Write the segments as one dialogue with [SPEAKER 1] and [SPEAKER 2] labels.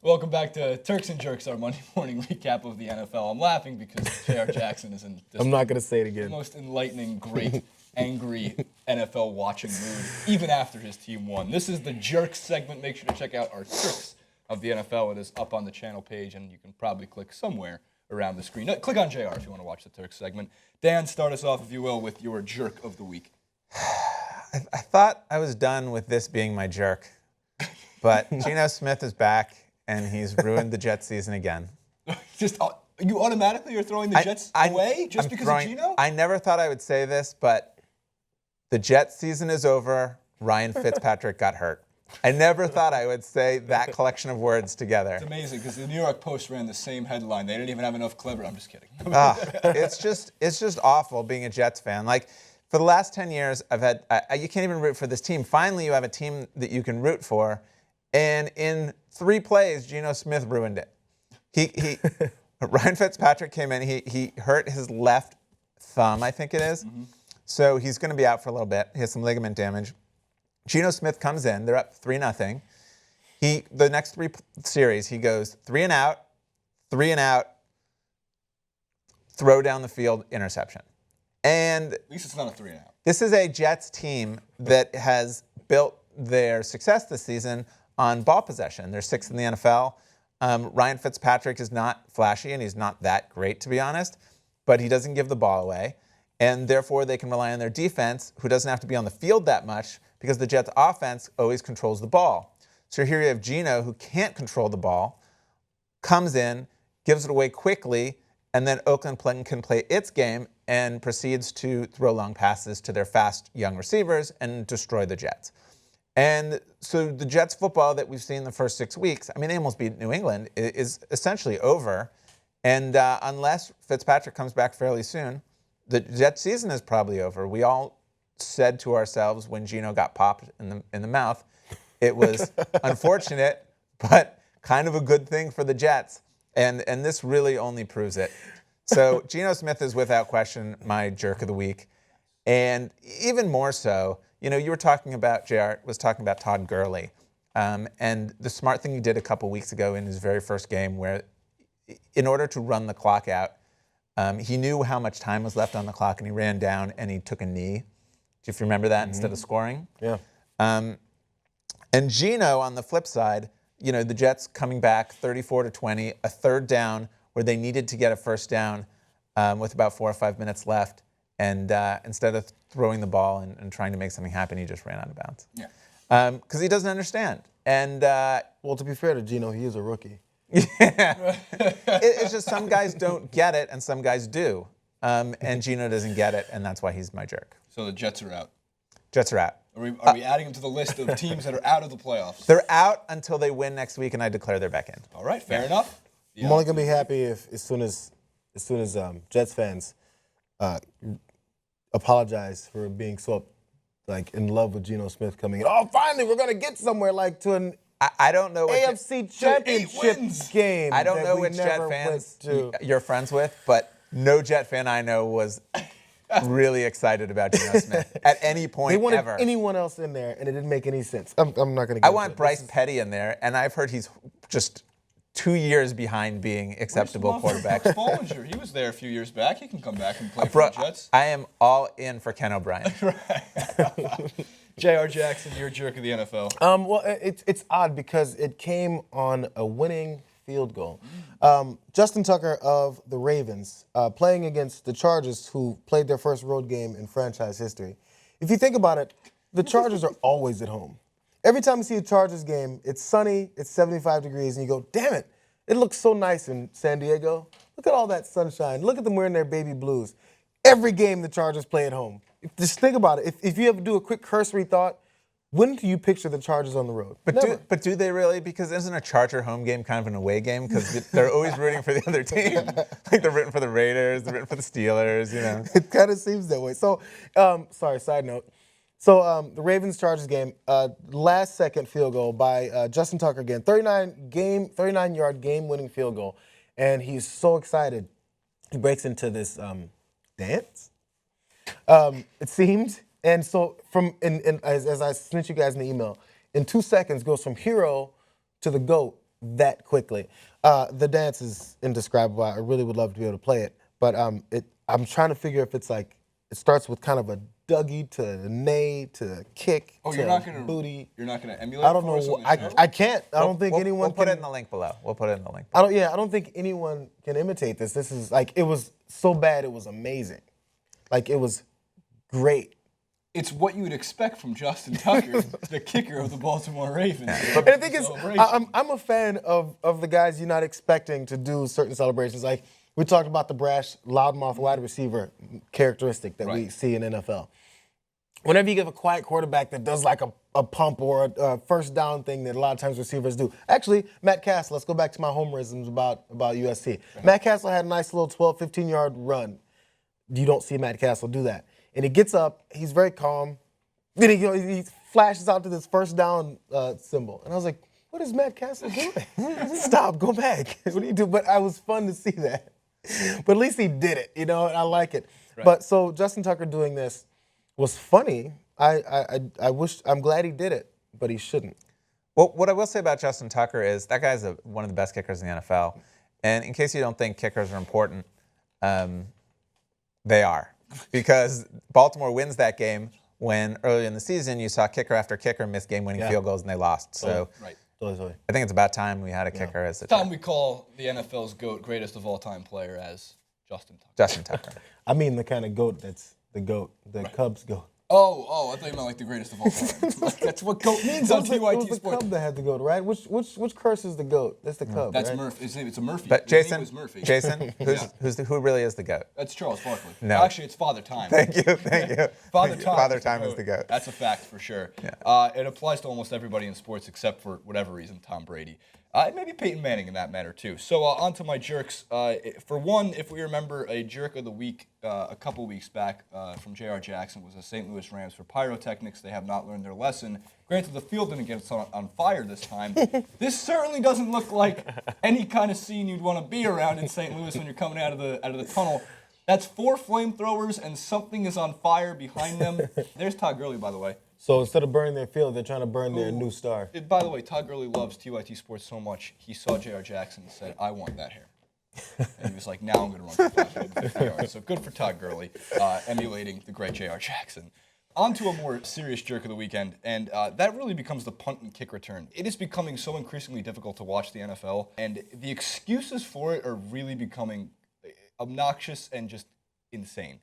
[SPEAKER 1] Welcome back to Turks and Jerks, our Monday morning recap of the NFL. I'm laughing because J.R. Jackson is in
[SPEAKER 2] I'm not going to say it
[SPEAKER 1] the
[SPEAKER 2] again.
[SPEAKER 1] most enlightening, great, angry NFL watching mood, even after his team won. This is the Jerks segment. Make sure to check out our Turks of the NFL. It is up on the channel page, and you can probably click somewhere around the screen. Click on JR if you want to watch the Turks segment. Dan, start us off, if you will, with your jerk of the week.
[SPEAKER 3] I thought I was done with this being my jerk, but Geno Smith is back, and he's ruined the Jets season again.
[SPEAKER 1] You automatically are throwing the Jets away just because of Geno?
[SPEAKER 3] I never thought I would say this, but the Jets season is over. Ryan Fitzpatrick got hurt. I never thought I would say that collection of words together.
[SPEAKER 1] It's amazing because the New York Post ran the same headline. They didn't even have enough clever. I'm just kidding.
[SPEAKER 3] It's just awful being a Jets fan. Like, for the last 10 years, you can't even root for this team. Finally, you have a team that you can root for. And in 3 plays, Geno Smith ruined it. Ryan Fitzpatrick came in. He hurt his left thumb, I think it is. Mm-hmm. So he's going to be out for a little bit. He has some ligament damage. Geno Smith comes in. They're up 3-0. The next 3 series, he goes 3 and out, throw down the field, interception. And
[SPEAKER 1] at least it's not a 3 and out.
[SPEAKER 3] This is a Jets team that has built their success this season on ball possession. They're 6th in the NFL. Ryan Fitzpatrick is not flashy, and he's not that great, to be honest, but he doesn't give the ball away. And therefore, they can rely on their defense, who doesn't have to be on the field that much, because the Jets' offense always controls the ball. So here you have Geno, who can't control the ball, comes in, gives it away quickly, and then Oakland can play its game and proceeds to throw long passes to their fast young receivers and destroy the Jets. And so the Jets football that we've seen the first 6 weeks, I mean, they almost beat New England, is essentially over. And unless Fitzpatrick comes back fairly soon, the Jets season is probably over. We all said to ourselves when Geno got popped in the mouth, it was unfortunate, but kind of a good thing for the Jets. And this really only proves it. So Geno Smith is without question my jerk of the week. And even more so, you were talking about, JR was talking about Todd Gurley. And the smart thing he did a couple weeks ago in his very first game, where in order to run the clock out, he knew how much time was left on the clock, and he ran down and he took a knee. If you remember that, instead of scoring.
[SPEAKER 2] Yeah.
[SPEAKER 3] And Geno, on the flip side, the Jets coming back 34-20, a 3rd down where they needed to get a 1st down with about 4 or 5 minutes left. And instead of throwing the ball and trying to make something happen, he just ran out of bounds.
[SPEAKER 1] Yeah.
[SPEAKER 3] Because he doesn't understand. And
[SPEAKER 2] well, to be fair to Geno, he is a rookie.
[SPEAKER 3] Yeah. It's just some guys don't get it and some guys do. And Geno doesn't get it, and that's why he's my jerk.
[SPEAKER 1] So the Jets are out.
[SPEAKER 3] Jets are out.
[SPEAKER 1] Are we adding them to the list of teams that are out of the playoffs?
[SPEAKER 3] They're out until they win next week, and I declare they're back in.
[SPEAKER 1] All right, fair enough.
[SPEAKER 2] Yeah. I'm only gonna be happy if as soon as Jets fans apologize for being so in love with Geno Smith coming in. Oh, finally, we're gonna get somewhere to an
[SPEAKER 3] I don't know what
[SPEAKER 2] AFC Championship game.
[SPEAKER 3] I don't know which Jet fans you're friends with, but no Jet fan I know was really excited about Geno Smith at any point
[SPEAKER 2] they wanted
[SPEAKER 3] ever.
[SPEAKER 2] Anyone else in there, and it didn't make any sense. I'm not going to.
[SPEAKER 3] I want Bryce Petty in there, and I've heard he's just 2 years behind being acceptable quarterback.
[SPEAKER 1] Bollinger, he was there a few years back. He can come back and play for the Jets.
[SPEAKER 3] I am all in for Ken O'Brien.
[SPEAKER 1] Right. J.R. Jackson, your jerk of the NFL.
[SPEAKER 2] Well, it's odd because it came on a winning field goal. Justin Tucker of the Ravens playing against the Chargers, who played their first road game in franchise history. If you think about it, the Chargers are always at home. Every time you see a Chargers game, it's sunny, it's 75 degrees, and you go, damn it, it looks so nice in San Diego. Look at all that sunshine. Look at them wearing their baby blues. Every game the Chargers play at home. Just think about it. If you ever do a quick cursory thought, when do you picture the Chargers on the road?
[SPEAKER 3] But do they really? Because isn't a Charger home game kind of an away game? Because they're always rooting for the other team. Like they're rooting for the Raiders, they're rooting for the Steelers,
[SPEAKER 2] It kind of seems that way. So, sorry, side note. So the Ravens-Chargers game, last-second field goal by Justin Tucker again, 39-yard game-winning field goal, and he's so excited. He breaks into this dance. It seemed. And so as I sent you guys in the email, in 2 seconds goes from hero to the GOAT that quickly. The dance is indescribable. I really would love to be able to play it, but I'm trying to figure if it's like it starts with kind of a Dougie to a nay to a kick
[SPEAKER 1] Oh,
[SPEAKER 2] to
[SPEAKER 1] you're not gonna
[SPEAKER 2] booty.
[SPEAKER 1] You're not gonna emulate.
[SPEAKER 2] I don't
[SPEAKER 1] for us
[SPEAKER 2] know.
[SPEAKER 1] on the show?
[SPEAKER 2] I can't. I don't think
[SPEAKER 3] we'll,
[SPEAKER 2] anyone
[SPEAKER 3] We'll put
[SPEAKER 2] can.
[SPEAKER 3] it in the link below. We'll put it in the link.
[SPEAKER 2] I don't. Yeah, I don't think anyone can imitate this. This is like it was so bad. It was amazing. Like it was great.
[SPEAKER 1] It's what you would expect from Justin Tucker, the kicker of the Baltimore Ravens.
[SPEAKER 2] And the thing is, I'm a fan of the guys you're not expecting to do certain celebrations. Like we talked about the brash, loudmouth wide receiver characteristic that we see in NFL. Whenever you give a quiet quarterback that does like a pump or a first down thing that a lot of times receivers do. Actually, Matt Castle, let's go back to my homerisms about USC. Matt Castle had a nice little 12, 15-yard run. You don't see Matt Castle do that. And he gets up, he's very calm. Then he flashes out to this first down symbol. And I was like, what is Matt Castle doing? Stop, go back. What do you do? But it was fun to see that. But at least he did it, and I like it. Right. But so Justin Tucker doing this was funny. I'm glad he did it, but he shouldn't.
[SPEAKER 3] Well, what I will say about Justin Tucker is that guy's one of the best kickers in the NFL. And in case you don't think kickers are important, they are. Because Baltimore wins that game when early in the season you saw kicker after kicker miss game-winning field goals and they lost. So
[SPEAKER 2] Totally.
[SPEAKER 3] I think it's about time we had a kicker as the
[SPEAKER 1] time we call the NFL's GOAT, greatest of all time player, as Justin Tucker.
[SPEAKER 3] Justin Tucker.
[SPEAKER 2] I mean the kind of GOAT that's the GOAT, the Cubs GOAT.
[SPEAKER 1] Oh, I thought you meant like the greatest of all time. That's what GOAT means on TYT
[SPEAKER 2] It was the
[SPEAKER 1] Sports.
[SPEAKER 2] Cub that had the GOAT, right? Which curse is the GOAT? That's the Cub,
[SPEAKER 1] That's
[SPEAKER 2] right?
[SPEAKER 1] Murphy. It's a Murphy.
[SPEAKER 3] But
[SPEAKER 1] His name is Murphy.
[SPEAKER 3] Jason, who really is the GOAT?
[SPEAKER 1] That's Charles Barkley.
[SPEAKER 3] No.
[SPEAKER 1] Actually, it's Father Time.
[SPEAKER 3] Thank you. Father Time is the GOAT.
[SPEAKER 1] That's a fact for sure. Yeah. It applies to almost everybody in sports except for whatever reason, Tom Brady. And maybe Peyton Manning in that matter too. So on to my jerks. For one, if we remember, a jerk of the week a couple weeks back from J.R. Jackson was the St. Louis Rams for pyrotechnics. They have not learned their lesson. Granted, the field didn't get on fire this time. This certainly doesn't look like any kind of scene you'd want to be around in St. Louis when you're coming out of the tunnel. That's 4 flamethrowers and something is on fire behind them. There's Todd Gurley, by the way.
[SPEAKER 2] So instead of burning their field, they're trying to burn their new star.
[SPEAKER 1] By the way, Todd Gurley loves TYT Sports so much, he saw J.R. Jackson and said, I want that hair. And he was like, now I'm going to run for 550 yards. So good for Todd Gurley, emulating the great J.R. Jackson. On to a more serious jerk of the weekend, and that really becomes the punt and kick return. It is becoming so increasingly difficult to watch the NFL, and the excuses for it are really becoming obnoxious and just insane.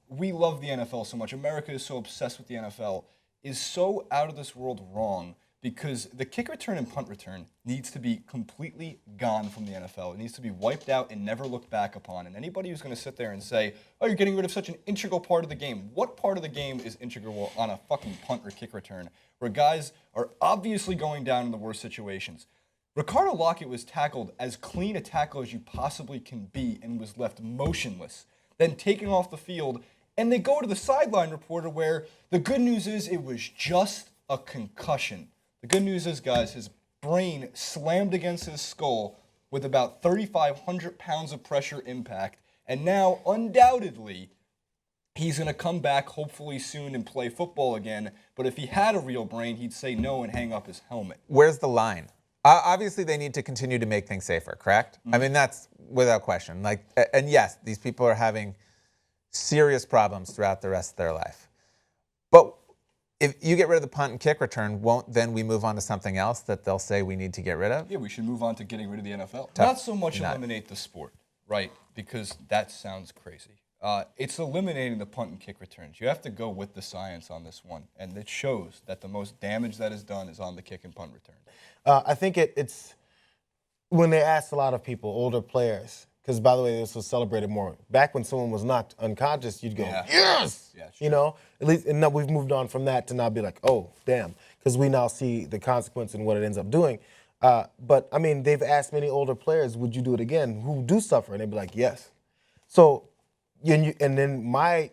[SPEAKER 1] We love the NFL so much. America is so obsessed with the NFL, is so out of this world wrong because the kick return and punt return needs to be completely gone from the NFL. It needs to be wiped out and never looked back upon. And anybody who's going to sit there and say, oh, you're getting rid of such an integral part of the game. What part of the game is integral on a fucking punt or kick return where guys are obviously going down in the worst situations? Ricardo Lockette was tackled as clean a tackle as you possibly can be and was left motionless, then taken off the field. And they go to the sideline reporter where the good news is it was just a concussion. The good news is, guys, his brain slammed against his skull with about 3,500 pounds of pressure impact. And now, undoubtedly, he's going to come back hopefully soon and play football again. But if he had a real brain, he'd say no and hang up his helmet.
[SPEAKER 3] Where's the line? Obviously, they need to continue to make things safer, correct? Mm-hmm. I mean, that's without question. And yes, these people are having serious problems throughout the rest of their life. But if you get rid of the punt and kick return, won't then we move on to something else that they'll say we need to get rid of?
[SPEAKER 1] Yeah, we should move on to getting rid of the NFL. Not so much eliminate the sport, right? Because that sounds crazy. It's eliminating the punt and kick returns. You have to go with the science on this one. And it shows that the most damage that is done is on the kick and punt return.
[SPEAKER 2] I think it's when they asked a lot of people, older players, because, by the way, this was celebrated more. Back when someone was knocked unconscious, you'd go, yes! Yeah, at least, and now we've moved on from that to now be like, oh, damn, because we now see the consequence and what it ends up doing. But, I mean, they've asked many older players, would you do it again, who do suffer? And they'd be like, yes. So, and then my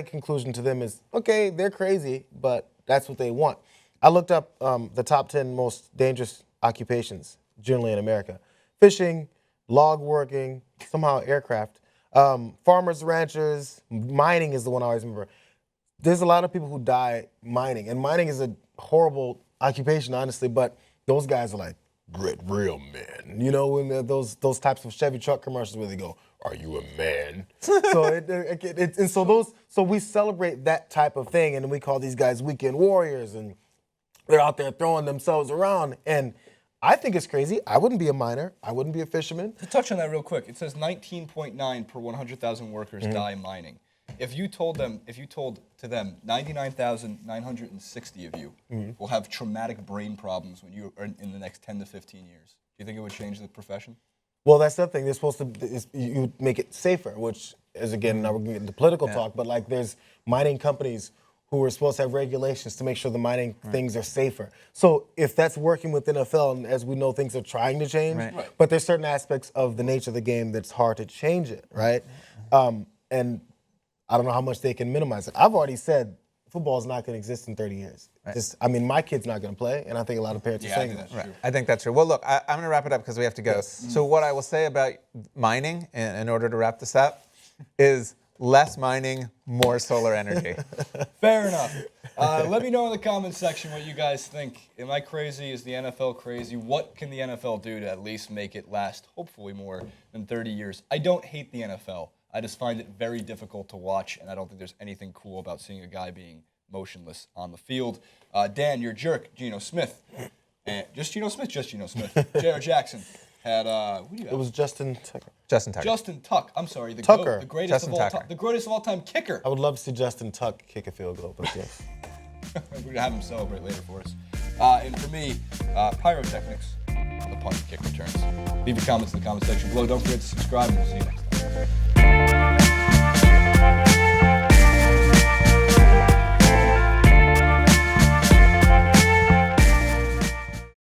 [SPEAKER 2] conclusion to them is, okay, they're crazy, but that's what they want. I looked up the top 10 most dangerous occupations generally in America. Fishing, log working, somehow aircraft, farmers, ranchers, mining is the one I always remember. There's a lot of people who die mining, and mining is a horrible occupation, honestly, but those guys are like, grit, real men. You know, when those types of Chevy truck commercials where they go, "Are you a man?" So we celebrate that type of thing, and we call these guys weekend warriors, and they're out there throwing themselves around. And I think it's crazy. I wouldn't be a miner. I wouldn't be a fisherman.
[SPEAKER 1] To touch on that real quick, it says 19.9 per 100,000 workers die mining. If you told to them 99,960 of you will have traumatic brain problems when you are in the next 10 to 15 years, do you think it would change the profession?
[SPEAKER 2] Well, that's the thing. They're supposed to you make it safer, which is again now we're getting into political talk. But like, there's mining companies who are supposed to have regulations to make sure the mining things are safer. So if that's working with NFL, and as we know, things are trying to change, but there's certain aspects of the nature of the game that's hard to change it, right? And I don't know how much they can minimize it. I've already said football is not going to exist in 30 years. My kid's not going to play, and I think a lot of parents are saying that.
[SPEAKER 3] Right. I think that's true. Well, look, I'm going to wrap it up because we have to go. So what I will say about mining, in order to wrap this up, is less mining, more solar energy.
[SPEAKER 1] Fair enough. Let me know in the comments section what you guys think. Am I crazy? Is the NFL crazy? What can the NFL do to at least make it last, hopefully, more than 30 years? I don't hate the NFL. I just find it very difficult to watch, and I don't think there's anything cool about seeing a guy being motionless on the field. Dan, your jerk, Geno Smith. And just Geno Smith. J.R. Jackson had, who do you have?
[SPEAKER 2] It was Justin Tucker.
[SPEAKER 1] Justin Tuck. I'm sorry, the
[SPEAKER 2] Tucker.
[SPEAKER 1] GOAT, the greatest
[SPEAKER 3] Justin
[SPEAKER 1] of all
[SPEAKER 3] Tucker.
[SPEAKER 1] time, the greatest of all time kicker.
[SPEAKER 2] I would love to see Justin Tuck kick a field goal, but yes.
[SPEAKER 1] We're gonna have him celebrate later for us. And for me, pyrotechnics, the punt kick returns. Leave your comments in the comment section below. Don't forget to subscribe, and we'll see you next time.